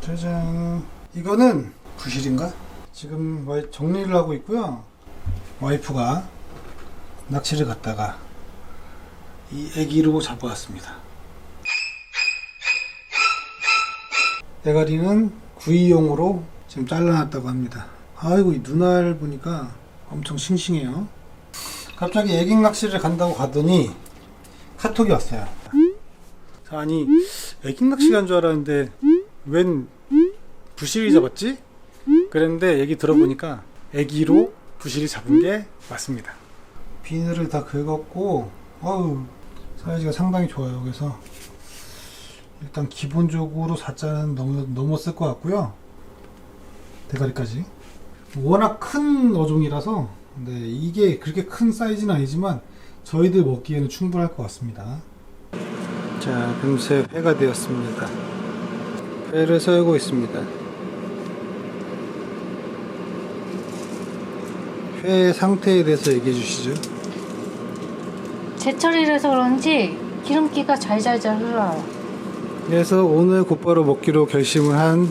짜잔. 이거는 부실인가? 지금 정리를 하고 있고요. 와이프가 낚시를 갔다가 이 애기로 잡아왔습니다. 대가리는 구이용으로 지금 잘라놨다고 합니다. 아이고, 이 눈알 보니까 엄청 싱싱해요. 갑자기 애기 낚시를 간다고 가더니 카톡이 왔어요. 아니, 애기 낚시 간 줄 알았는데 웬 부실이 잡았지? 그랬는데 얘기 들어보니까 애기로 부실이 잡은 게 맞습니다. 비늘을 다 긁었고, 어우, 사이즈가 상당히 좋아요. 그래서 일단 기본적으로 4자는 넘었을 것 같고요. 대가리까지. 워낙 큰 어종이라서, 네, 이게 그렇게 큰 사이즈는 아니지만 저희들 먹기에는 충분할 것 같습니다. 자, 금세 회가 되었습니다. 회를 썰고 있습니다. 회 상태에 대해서 얘기해 주시죠. 제철이라서 그런지 기름기가 잘잘잘 흘러요. 그래서 오늘 곧바로 먹기로 결심을 한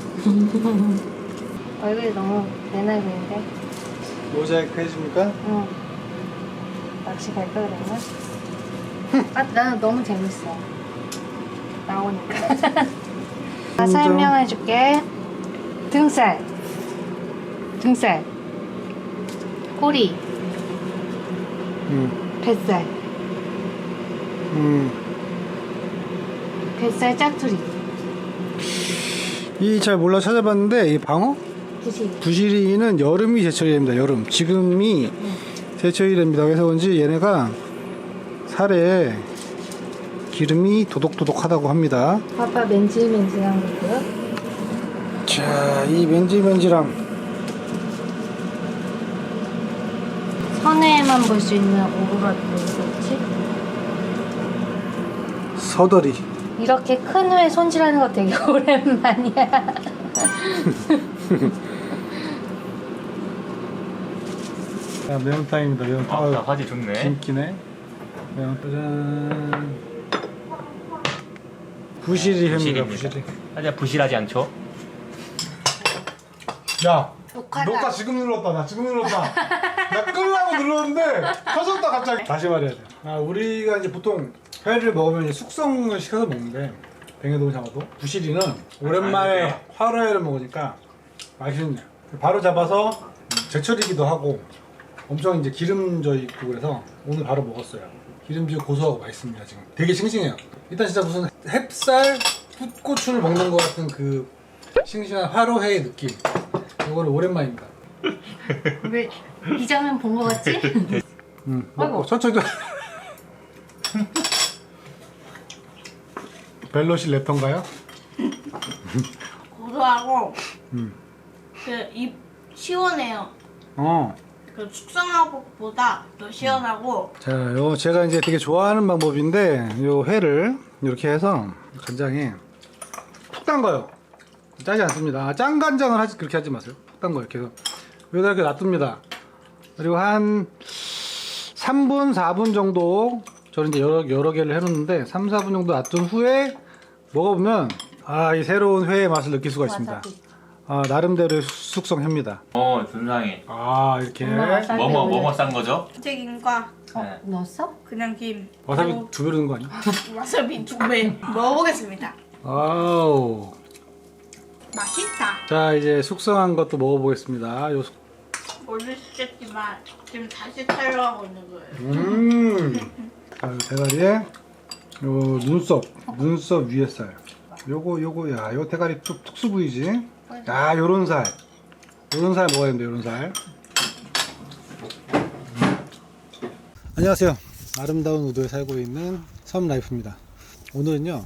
얼굴이 너무 내나 보이는데? 모자이크 해줍니까? 응. 낚시 갈까 그랬나? 아, 나는 너무 재밌어. 나오니까. 설명해줄게. 등살, 꼬리, 뱃살, 뱃살 짝투리. 이 잘 몰라 찾아봤는데 이 방어? 부시리는 여름이 제철이랍니다. 여름. 지금이 제철이랍니다. 그래서 그런지 얘네가 살에 기름이 도독도독하다고 합니다. 봐봐, 맨질맨질한 거고요. 자, 이 맨질맨질함. 선해에만 볼 수 있는 오로라 뭐였지? 서더리. 이렇게 큰 회 손질하는 거 되게 오랜만이야. 자, 매운탕입니다. 매운탕. 아, 화질 좋네. 김기네. 짜잔. 부시리 회입니다. 부시리. 하지만 부실하지 않죠? 야, 녹화다. 녹화 지금 눌렀다. 나 지금 눌렀다. 나 끌라고 눌렀는데 터졌다 갑자기. 다시 말해야 돼. 아, 우리가 이제 보통 회를 먹으면 이제 숙성을 시켜서 먹는데 뱅에도 잡아도 부시리는 오랜만에 화로회를 먹으니까 맛있네요. 바로 잡아서 제철이기도 하고 엄청 이제 기름져 있고 그래서 오늘 바로 먹었어요. 기름지고 고소하고 맛있습니다. 지금 되게 싱싱해요. 일단 진짜 무슨 햅쌀 풋고추를 먹는 것 같은 그 싱싱한 화로회의 느낌. 이거는 오랜만입니다. 왜 이 장면 본 거 같지? 먹고 천천히. 벨로시 랩터인가요? 고소하고 그 입 시원해요. 그 숙성하고보다 더 시원하고. 자, 요 제가 이제 되게 좋아하는 방법인데 요 회를 이렇게 해서 간장에 푹 담가요. 짜지 않습니다. 짠 간장을 그렇게 하지 마세요. 푹 담가요. 이렇게 해서 여기다 이렇게 놔둡니다. 그리고 한 3분, 4분 정도 저는 이제 여러 개를 해놓는데 3, 4분 정도 놔둔 후에 먹어보면 이 새로운 회의 맛을 느낄 수가 있습니다. 나름대로의 숙성회입니다. 세상에. 이렇게 뭐뭐 싼 거죠? 김과 네. 넣었어? 그냥 김. 와사비 그리고 2배 넣은 거 아니야? 와사비 2배 먹어보겠습니다. 아우. 맛있다. 자, 이제 숙성한 것도 먹어보겠습니다. 모르시겠지만 지금 다시 촬영하고 있는 거예요. 자, 대가리에 요 눈썹 위에 살. 요거 요 대가리 좀 특수 부위지. 요런 살 먹어야 됩니다. 요런 살. 안녕하세요. 아름다운 우도에 살고 있는 섬라이프입니다. 오늘은요,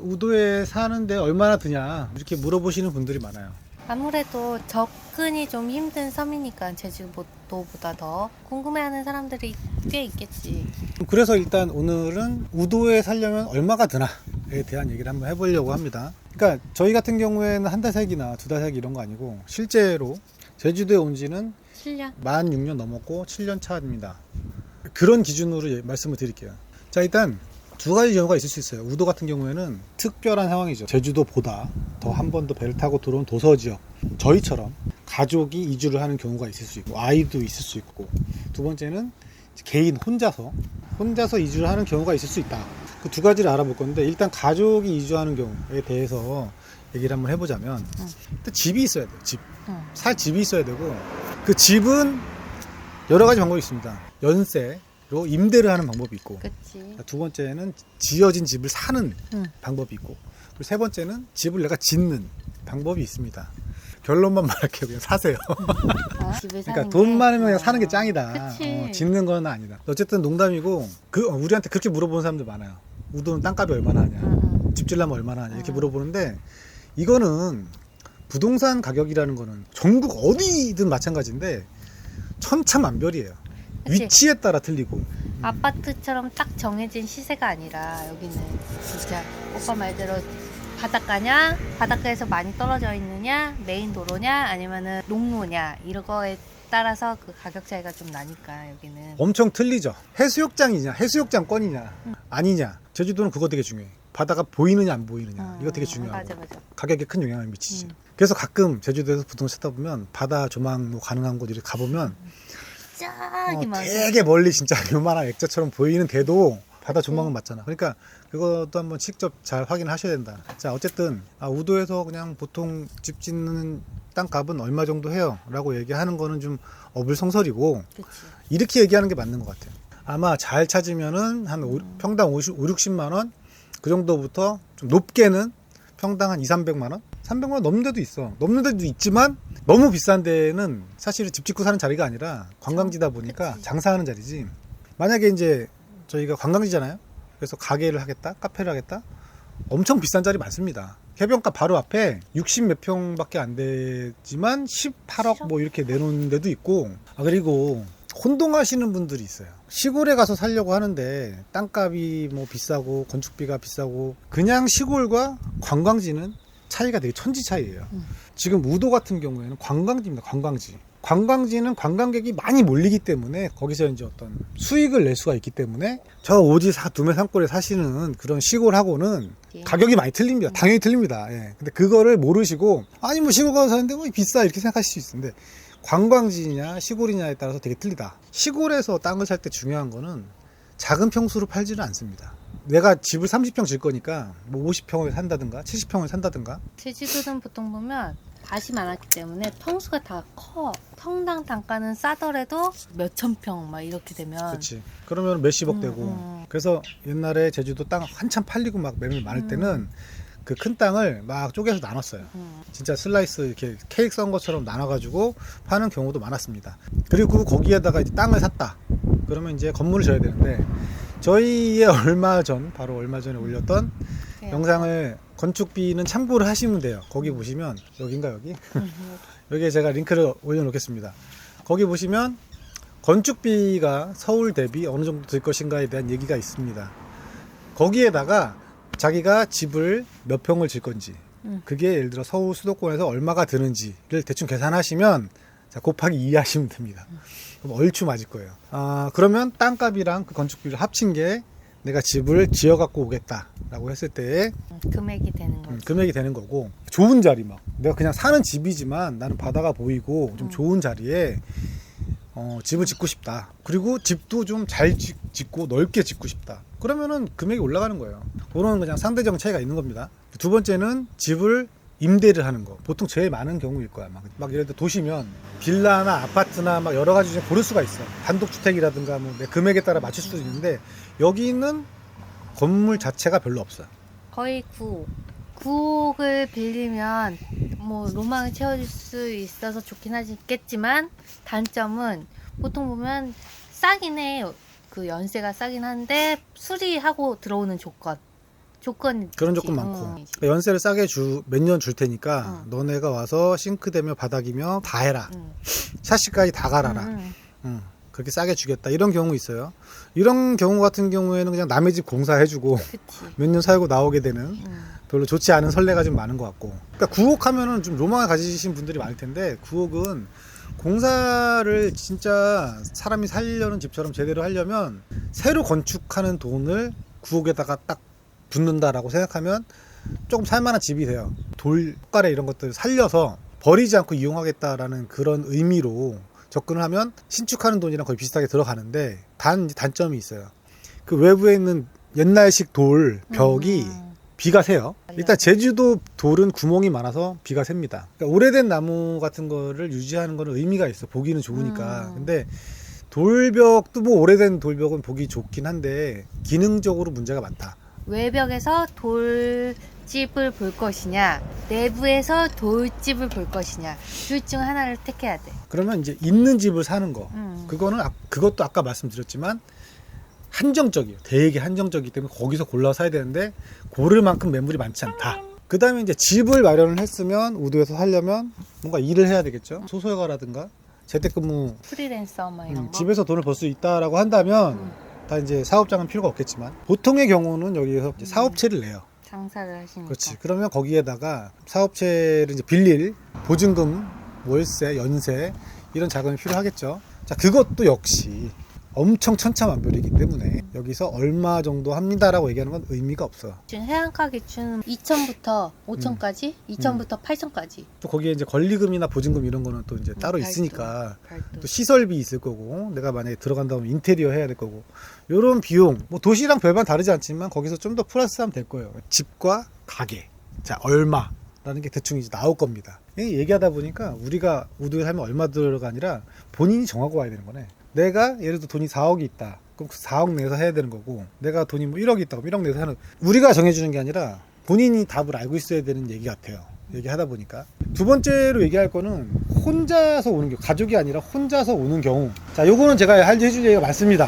우도에 사는데 얼마나 드냐 이렇게 물어보시는 분들이 많아요. 아무래도 접근이 좀 힘든 섬이니까 제주도보다 더 궁금해하는 사람들이 꽤 있겠지. 그래서 일단 오늘은 우도에 살려면 얼마가 드나에 대한 얘기를 한번 해보려고 합니다. 그러니까 저희 같은 경우에는 한 달 살기나 두 달 살기 이런 거 아니고 실제로 제주도에 온 지는 7년? 만 6년 넘었고 7년 차입니다. 그런 기준으로 말씀을 드릴게요. 자, 일단 두 가지 경우가 있을 수 있어요. 우도 같은 경우에는 특별한 상황이죠. 제주도보다 더 한 번 더 배를 타고 들어온 도서 지역, 저희처럼 가족이 이주를 하는 경우가 있을 수 있고 아이도 있을 수 있고, 두 번째는 개인 혼자서 이주를 하는 경우가 있을 수 있다. 그 두 가지를 알아볼 건데, 일단 가족이 이주하는 경우에 대해서 얘기를 한번 해보자면, 일단 집이 있어야 돼요. 살 집이 있어야 되고, 그 집은 여러 가지 방법이 있습니다. 연세로 임대를 하는 방법이 있고, 그치. 두 번째는 지어진 집을 사는 방법이 있고, 그리고 세 번째는 집을 내가 짓는 방법이 있습니다. 결론만 말할게요. 그냥 사세요. 집을 그러니까 사는 돈 게? 많으면 그냥 사는 게 짱이다. 그치. 짓는 건 아니다. 어쨌든 농담이고, 우리한테 그렇게 물어보는 사람들 많아요. 우도는 땅값이 얼마나 하냐, 집 질라면 얼마나 하냐, 이렇게 물어보는데, 이거는 부동산 가격이라는 거는 전국 어디든 마찬가지인데 천차만별이에요. 그치. 위치에 따라 틀리고. 아파트처럼 딱 정해진 시세가 아니라 여기는 진짜 오빠 말대로 바닷가냐, 바닷가에서 많이 떨어져 있느냐, 메인 도로냐, 아니면은 농로냐, 이런 거에 따라서 그 가격 차이가 좀 나니까 여기는. 엄청 틀리죠. 해수욕장이냐, 해수욕장권이냐, 아니냐. 제주도는 그거 되게 중요해. 바다가 보이느냐 안 보이느냐, 이거 되게 중요하고, 맞아. 가격에 큰 영향을 미치죠. 그래서 가끔 제주도에서 부동산 찾다 보면 바다 조망 뭐 가능한 곳 이렇게 가보면 쫙이 많아. 되게 멀리 진짜 요만한 액자처럼 보이는데도 바다 조망은 맞잖아. 그러니까 그것도 한번 직접 잘 확인하셔야 된다. 자, 어쨌든 우도에서 그냥 보통 집 짓는 땅값은 얼마 정도 해요 라고 얘기하는 거는 좀 어불성설이고, 그치. 이렇게 얘기하는 게 맞는 것 같아요. 아마 잘 찾으면은 한 평당 60만 원 그 정도부터, 좀 높게는 평당 한 200~300만 원? 300만 원 넘는 데도 있어. 넘는 데도 있지만 너무 비싼 데는 사실은 집 짓고 사는 자리가 아니라 관광지다 보니까 그치. 장사하는 자리지. 만약에 이제 저희가 관광지잖아요. 그래서 가게를 하겠다, 카페를 하겠다, 엄청 비싼 자리 많습니다. 해변가 바로 앞에 60 몇 평밖에 안 되지만 18억 뭐 이렇게 내놓은 데도 있고. 그리고 혼동하시는 분들이 있어요. 시골에 가서 살려고 하는데 땅값이 뭐 비싸고 건축비가 비싸고, 그냥 시골과 관광지는 차이가 되게 천지 차이예요. 지금 우도 같은 경우에는 관광지입니다. 관광지는 관광객이 많이 몰리기 때문에 거기서 이제 어떤 수익을 낼 수가 있기 때문에, 저 오지 두메 산골에 사시는 그런 시골하고는 가격이 많이 틀립니다. 당연히 틀립니다. 예. 근데 그거를 모르시고, 아니 뭐 시골 가서 사는데 뭐 비싸 이렇게 생각하실 수 있는데, 관광지냐 시골이냐에 따라서 되게 틀리다. 시골에서 땅을 살 때 중요한 거는 작은 평수로 팔지는 않습니다. 내가 집을 30평 질 거니까 뭐 50평을 산다든가 70평을 산다든가. 제주도는 보통 보면 밭이 많았기 때문에 평수가 다 커. 평당 단가는 싸더라도 몇천 평 막 이렇게 되면. 그렇지. 그러면 몇십억 되고. 그래서 옛날에 제주도 땅 한참 팔리고 막 매물 많을 때는 그 큰 땅을 막 쪼개서 나눴어요. 진짜 슬라이스 이렇게 케이크 썬 것처럼 나눠가지고 파는 경우도 많았습니다. 그리고 거기에다가 이제 땅을 샀다. 그러면 이제 건물을 져야 되는데, 저희의 바로 얼마 전에 올렸던 영상을 건축비는 참고를 하시면 돼요. 거기 보시면, 여긴가 여기? 여기에 제가 링크를 올려놓겠습니다. 거기 보시면 건축비가 서울 대비 어느 정도 들 것인가에 대한 얘기가 있습니다. 거기에다가 자기가 집을 몇 평을 질 건지, 그게 예를 들어 서울 수도권에서 얼마가 드는지를 대충 계산하시면, 자, 곱하기 2 하시면 됩니다. 그럼 얼추 맞을 거예요. 그러면 땅값이랑 그 건축비를 합친 게 내가 집을 지어 갖고 오겠다라고 했을 때 금액이 되는 거지. 금액이 되는 거고, 좋은 자리, 막 내가 그냥 사는 집이지만 나는 바다가 보이고 좀 좋은 자리에 집을 짓고 싶다. 그리고 집도 좀 잘 짓고 넓게 짓고 싶다. 그러면은 금액이 올라가는 거예요. 그런 그냥 상대적 차이가 있는 겁니다. 두 번째는 집을 임대를 하는 거. 보통 제일 많은 경우일 거야. 막 예를 들어 도시면 빌라나 아파트나 막 여러 가지 중에 고를 수가 있어. 단독주택이라든가 뭐 내 금액에 따라 맞출 수도 있는데, 여기는 건물 자체가 별로 없어요. 거의 9억을 빌리면 뭐 로망을 채워줄 수 있어서 좋긴 하겠지만, 단점은 보통 보면 싸긴 해. 그 연세가 싸긴 한데 수리하고 들어오는 조건이 그런 조건 많고, 그러니까 연세를 싸게 몇 년 줄 테니까 너네가 와서 싱크대며 바닥이며 다 해라. 샤시까지 다 갈아라. 그렇게 싸게 주겠다. 이런 경우 있어요. 이런 경우 같은 경우에는 그냥 남의 집 공사해주고 몇 년 살고 나오게 되는 별로 좋지 않은 선례가 좀 많은 것 같고. 그러니까 9억 하면은 좀 로망을 가지신 분들이 많을 텐데, 9억은 공사를 진짜 사람이 살려는 집처럼 제대로 하려면 새로 건축하는 돈을 구옥에다가 딱 붙는다라고 생각하면 조금 살만한 집이 돼요. 돌가래 이런 것들을 살려서 버리지 않고 이용하겠다라는 그런 의미로 접근을 하면 신축하는 돈이랑 거의 비슷하게 들어가는데 단점이 있어요. 그 외부에 있는 옛날식 돌 벽이 비가 새요. 일단 제주도 돌은 구멍이 많아서 비가 셉니다. 그러니까 오래된 나무 같은 거를 유지하는 거는 의미가 있어. 보기는 좋으니까. 근데 돌벽도 뭐 오래된 돌벽은 보기 좋긴 한데 기능적으로 문제가 많다. 외벽에서 돌집을 볼 것이냐, 내부에서 돌집을 볼 것이냐, 둘 중 하나를 택해야 돼. 그러면 이제 있는 집을 사는 거. 그것도 아까 말씀드렸지만 한정적이에요. 되게 한정적이기 때문에 거기서 골라서 사야 되는데 고를 만큼 매물이 많지 않다. 그 다음에 이제 집을 마련을 했으면 우도에서 살려면 뭔가 일을 해야 되겠죠. 소설가라든가 재택근무, 프리랜서 막 이런 거. 집에서 돈을 벌 수 있다라고 한다면 다 이제 사업장은 필요가 없겠지만 보통의 경우는 여기에서 이제 사업체를 내요. 장사를 하시니까. 그렇지. 그러면 거기에다가 사업체를 이제 빌릴 보증금, 월세, 연세 이런 자금이 필요하겠죠. 자, 그것도 역시 엄청 천차만별이기 때문에 여기서 얼마 정도 합니다라고 얘기하는 건 의미가 없어. 지금 해안가 기준 2천부터 5천까지, 2천부터 8천까지. 또 거기에 이제 권리금이나 보증금 이런 거는 또 이제 따로 별도, 있으니까 별도. 또 시설비 있을 거고 내가 만약에 들어간다면 인테리어 해야 될 거고 요런 비용 뭐 도시랑 별반 다르지 않지만 거기서 좀 더 플러스하면 될 거예요. 집과 가게 자 얼마라는 게 대충 이제 나올 겁니다. 얘기하다 보니까 우리가 우도에 살면 얼마 들어가 아니라 본인이 정하고 와야 되는 거네. 내가 예를 들어 돈이 4억이 있다. 그럼 그 4억 내서 해야 되는 거고 내가 돈이 뭐 1억이 있다. 그럼 1억 내서 하는 우리가 정해주는 게 아니라 본인이 답을 알고 있어야 되는 얘기 같아요. 얘기하다 보니까 두 번째로 얘기할 거는 혼자서 오는 경우 가족이 아니라 혼자서 오는 경우 자 요거는 제가 해줄 얘기가 많습니다.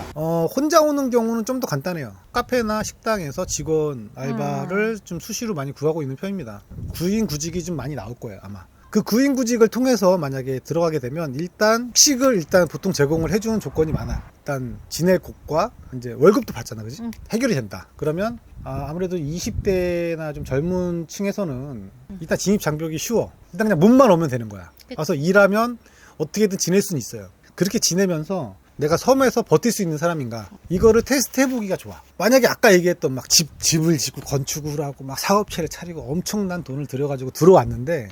혼자 오는 경우는 좀 더 간단해요. 카페나 식당에서 직원 알바를 좀 수시로 많이 구하고 있는 편입니다. 구인 구직이 좀 많이 나올 거예요 아마. 그 구인 구직을 통해서 만약에 들어가게 되면 일단 식을 일단 보통 제공을 해주는 조건이 많아. 일단 지낼 곳과 이제 월급도 받잖아, 그지? 해결이 된다. 그러면 아무래도 20대나 좀 젊은 층에서는 일단 진입 장벽이 쉬워. 일단 그냥 몸만 오면 되는 거야. 와서 일하면 어떻게든 지낼 수는 있어요. 그렇게 지내면서 내가 섬에서 버틸 수 있는 사람인가 이거를 테스트 해보기가 좋아. 만약에 아까 얘기했던 막 집을 짓고 건축을 하고 막 사업체를 차리고 엄청난 돈을 들여가지고 들어왔는데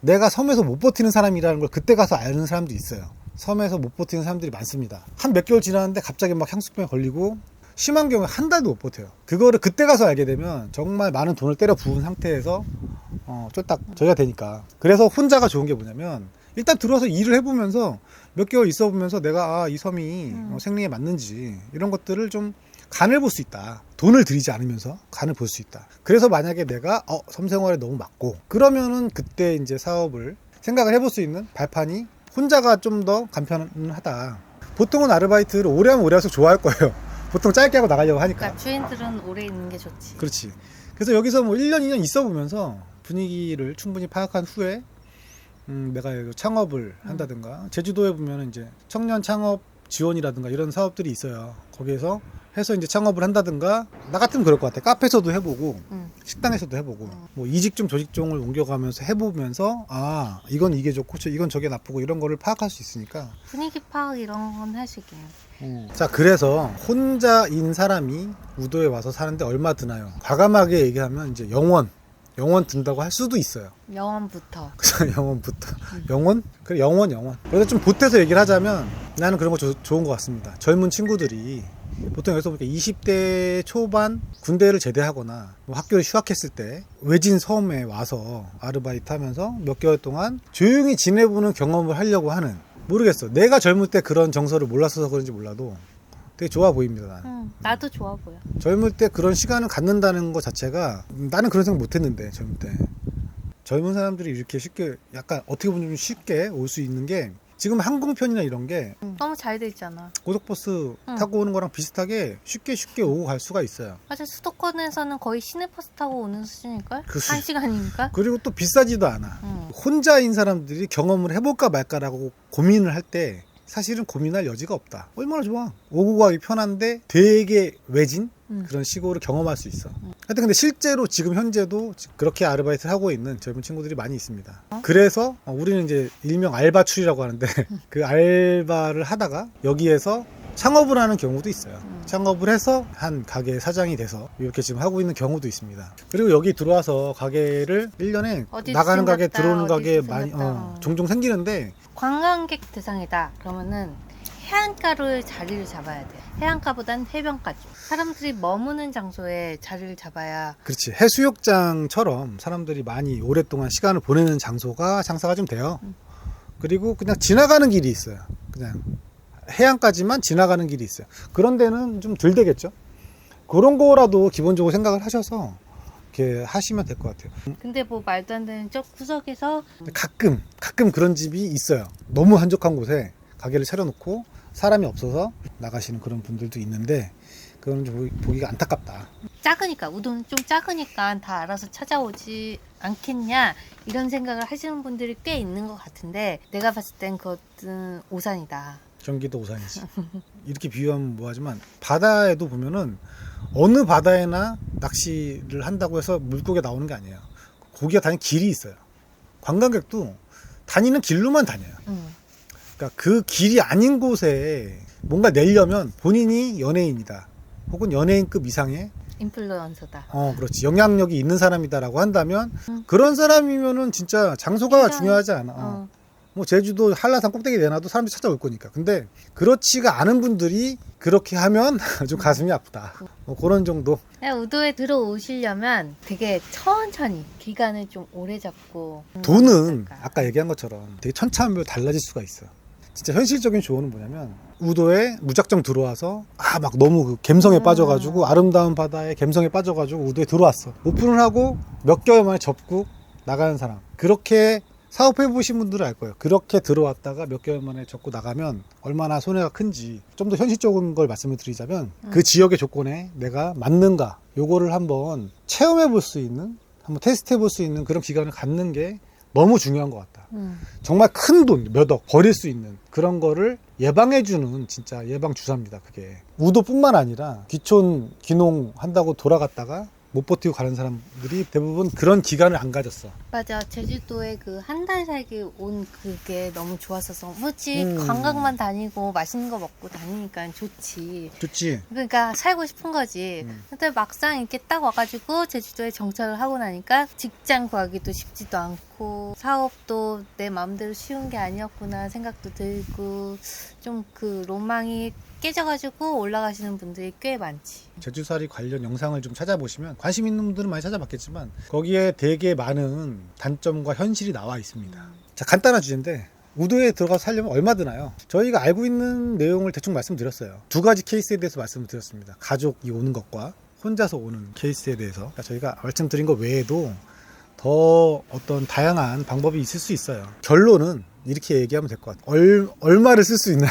내가 섬에서 못 버티는 사람이라는 걸 그때 가서 아는 사람도 있어요. 섬에서 못 버티는 사람들이 많습니다. 한 몇 개월 지났는데 갑자기 막 향수병에 걸리고 심한 경우에 한 달도 못 버텨요. 그거를 그때 가서 알게 되면 정말 많은 돈을 때려 부은 상태에서 쫄딱 저희가 되니까. 그래서 혼자가 좋은 게 뭐냐면 일단 들어와서 일을 해보면서 몇 개월 있어 보면서 내가 이 섬이 생리에 맞는지 이런 것들을 좀 간을 볼 수 있다. 돈을 들이지 않으면서 간을 볼 수 있다. 그래서 만약에 내가 섬 생활에 너무 맞고 그러면은 그때 이제 사업을 생각을 해볼 수 있는 발판이 혼자가 좀 더 간편하다. 보통은 아르바이트를 오래 하면 오래 할수록 좋아할 거예요. 보통 짧게 하고 나가려고 하니까. 그러니까 주인들은 오래 있는 게 좋지. 그렇지. 그래서 여기서 뭐 1년, 2년 있어 보면서 분위기를 충분히 파악한 후에 내가 창업을 한다든가 제주도에 보면 이제 청년 창업 지원이라든가 이런 사업들이 있어요. 거기에서 해서 이제 창업을 한다든가 나 같으면 그럴 것 같아. 카페에서도 해보고 식당에서도 해보고 뭐 이직종 조직종을 옮겨가면서 해보면서 이건 이게 좋고 이건 저게 나쁘고 이런 거를 파악할 수 있으니까 분위기 파악 이런 건 할 수 있겠네요. 자 그래서 혼자인 사람이 우도에 와서 사는데 얼마 드나요? 과감하게 얘기하면 이제 영원 든다고 할 수도 있어요. 영원부터. 영원부터. 영원? 그래 영원. 그래서 좀 보태서 얘기를 하자면 나는 그런 거 좋은 것 같습니다. 젊은 친구들이 보통 여기서 보니까 20대 초반 군대를 제대하거나 뭐 학교를 휴학했을 때 외진 섬에 와서 아르바이트 하면서 몇 개월 동안 조용히 지내보는 경험을 하려고 하는 모르겠어. 내가 젊을 때 그런 정서를 몰랐어서 그런지 몰라도 되게 좋아 보입니다. 나는. 나도 좋아 보여. 젊을 때 그런 시간을 갖는다는 것 자체가 나는 그런 생각 못했는데 젊을 때 젊은 사람들이 이렇게 쉽게 약간 어떻게 보면 좀 쉽게 올 수 있는 게 지금 항공편이나 이런 게 너무 잘 돼 있잖아. 고속버스 타고 오는 거랑 비슷하게 쉽게 오고 갈 수가 있어요. 맞아, 수도권에서는 거의 시내버스 타고 오는 수준일걸? 그치. 1시간이니까? 그리고 또 비싸지도 않아. 혼자인 사람들이 경험을 해볼까 말까라고 고민을 할 때 사실은 고민할 여지가 없다. 얼마나 좋아. 오고 가기 편한데 되게 외진 그런 시골을 경험할 수 있어. 하여튼 근데 실제로 지금 현재도 그렇게 아르바이트를 하고 있는 젊은 친구들이 많이 있습니다. 그래서 우리는 이제 일명 알바출이라고 하는데 그 알바를 하다가 여기에서 창업을 하는 경우도 있어요. 창업을 해서 한 가게 사장이 돼서 이렇게 지금 하고 있는 경우도 있습니다. 그리고 여기 들어와서 가게를 1년에 어디서 나가는 가게 생겼다, 들어오는 가게 어디서 많이 생겼다. 종종 생기는데 관광객 대상이다. 그러면은 해안가로 자리를 잡아야 돼. 해안가보단 해변가 쪽. 사람들이 머무는 장소에 자리를 잡아야. 그렇지. 해수욕장처럼 사람들이 많이 오랫동안 시간을 보내는 장소가 장사가 좀 돼요. 그리고 그냥 지나가는 길이 있어요. 그냥 해안까지만 지나가는 길이 있어요. 그런 데는 좀 덜 되겠죠. 그런 거라도 기본적으로 생각을 하셔서 이렇게 하시면 될 것 같아요. 근데 뭐 말도 안 되는 저 구석에서 가끔 그런 집이 있어요. 너무 한적한 곳에 가게를 차려놓고 사람이 없어서 나가시는 그런 분들도 있는데 그건 좀 보기가 안타깝다. 작으니까 우도는 좀 작으니까 다 알아서 찾아오지 않겠냐 이런 생각을 하시는 분들이 꽤 있는 것 같은데 내가 봤을 땐 그것은 오산이다. 경기도 오산이지. 이렇게 비유하면 뭐하지만 바다에도 보면은 어느 바다에나 낚시를 한다고 해서 물고기가 나오는 게 아니에요. 고기가 다니는 길이 있어요. 관광객도 다니는 길로만 다녀요. 그러니까 그 길이 아닌 곳에 뭔가 내려면 본인이 연예인이다. 혹은 연예인급 이상의 인플루언서다. 그렇지. 영향력이 있는 사람이다라고 한다면 그런 사람이면은 진짜 장소가 인정. 중요하지 않아. 뭐 제주도 한라산 꼭대기 내놔도 사람들이 찾아올 거니까. 근데 그렇지가 않은 분들이 그렇게 하면 좀 가슴이 아프다. 뭐 그런 정도. 그냥 우도에 들어오시려면 되게 천천히 기간을 좀 오래 잡고 돈은 어떨까? 아까 얘기한 것처럼 되게 천차만별 달라질 수가 있어요. 진짜 현실적인 조언은 뭐냐면 우도에 무작정 들어와서 막 너무 그 감성에 빠져가지고 아름다운 바다에 감성에 빠져가지고 우도에 들어왔어. 오픈을 하고 몇 개월 만에 접고 나가는 사람. 그렇게 사업해 보신 분들은 알 거예요. 그렇게 들어왔다가 몇 개월 만에 접고 나가면 얼마나 손해가 큰지. 좀 더 현실적인 걸 말씀을 드리자면 그 지역의 조건에 내가 맞는가 요거를 한번 체험해 볼 수 있는, 한번 테스트 해 볼 수 있는 그런 기간을 갖는 게 너무 중요한 것 같다. 정말 큰 돈, 몇 억 버릴 수 있는 그런 거를 예방해주는 진짜 예방 주사입니다. 그게 우도뿐만 아니라 귀촌 귀농 한다고 돌아갔다가 못 버티고 가는 사람들이 대부분 그런 기간을 안 가졌어. 맞아. 제주도에 그 한 달 살기 온 그게 너무 좋았어서 그렇지. 음. 관광만 다니고 맛있는 거 먹고 다니니까 좋지. 좋지. 그러니까 살고 싶은 거지. 근데 막상 이렇게 딱 와가지고 제주도에 정착을 하고 나니까 직장 구하기도 쉽지도 않고 사업도 내 마음대로 쉬운 게 아니었구나 생각도 들고 좀 그 로망이 깨져가지고 올라가시는 분들이 꽤 많지. 제주살이 관련 영상을 좀 찾아보시면 관심 있는 분들은 많이 찾아봤겠지만 거기에 되게 많은 단점과 현실이 나와 있습니다. 자, 간단한 주제인데 우도에 들어가서 살려면 얼마 드나요? 저희가 알고 있는 내용을 대충 말씀드렸어요. 두 가지 케이스에 대해서 말씀을 드렸습니다. 가족이 오는 것과 혼자서 오는 케이스에 대해서. 그러니까 저희가 말씀드린 것 외에도 더 어떤 다양한 방법이 있을 수 있어요. 결론은 이렇게 얘기하면 될 것 같아요. 얼마를 쓸 수 있나요?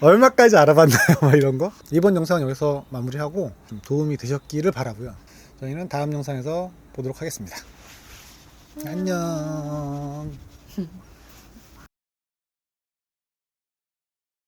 얼마까지 알아봤나요? 막 이런 거. 이번 영상은 여기서 마무리하고 좀 도움이 되셨기를 바라고요. 저희는 다음 영상에서 보도록 하겠습니다. 안녕.